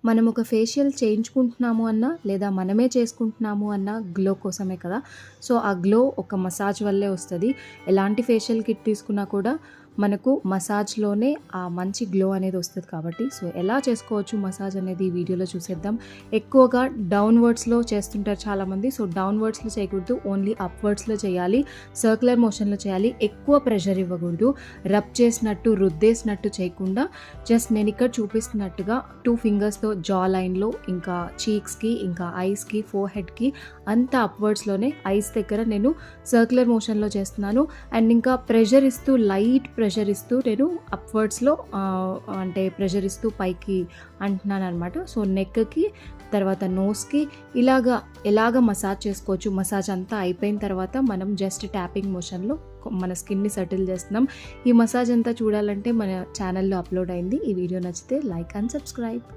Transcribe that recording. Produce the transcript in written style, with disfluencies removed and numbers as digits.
మనం ఒక ఫేషియల్ చేయించుకుంటున్నాము అన్నా, లేదా మనమే చేసుకుంటున్నాము అన్నా గ్లో కోసమే కదా! సో, ఆ గ్లో ఒక మసాజ్ వల్లే వస్తది. ఎలాంటి ఫేషియల్ కిట్ తీసుకున్నా కూడా మనకు మసాజ్‌లోనే ఆ మంచి గ్లో అనేది వస్తది కాబట్టి, సో, ఎలా చేసుకోవచ్చు మసాజ్ అనేది ఈ వీడియోలో చూసేద్దాం. ఎక్కువగా డౌన్‌వర్డ్స్‌లో చేస్తుంటారు చాలామంది. సో, డౌన్‌వర్డ్స్‌లో చేయకూడదు. ఓన్లీ అప్‌వర్డ్స్‌లో చేయాలి. సర్క్యులర్ మోషన్‌లో చేయాలి. ఎక్కువ ప్రెషర్ ఇవ్వకూడదు. రబ్ చేసినట్టు, రుద్దేసినట్టు చేయకుండా జస్ట్ నేను ఇక్కడ చూపిస్తున్నట్టుగా 2 ఫింగర్స్‌తో జా లైన్‌లో, ఇంకా చీక్స్‌కి, ఇంకా ఐస్‌కి, ఫోర్‌హెడ్‌కి అంతా అప్‌వర్డ్స్‌లోనే, ఐస్ దగ్గర నేను సర్క్యులర్ మోషన్‌లో చేస్తున్నాను. అండ్ ఇంకా ప్రెషర్ ఇస్తూ, లైట్ ప్రెషర్ ఇస్తూ నేను అప్‌వర్డ్స్‌లో అంటే ప్రెషర్ ఇస్తూ పైకి అంటున్నాననమాట. సో, నెక్‌కి, తర్వాత నోస్‌కి ఎలాగ మసాజ్ చేసుకోవచ్చు. మసాజ్ అంతా అయిపోయిన తర్వాత మనం జస్ట్ ట్యాపింగ్ మోషన్‌లో మన స్కిన్‌ని సెటిల్ చేస్తున్నాం. ఈ మసాజ్ అంతా చూడాలంటే మన ఛానల్‌లో అప్లోడ్ అయింది. ఈ వీడియో నచ్చితే లైక్ అండ్ సబ్స్క్రైబ్.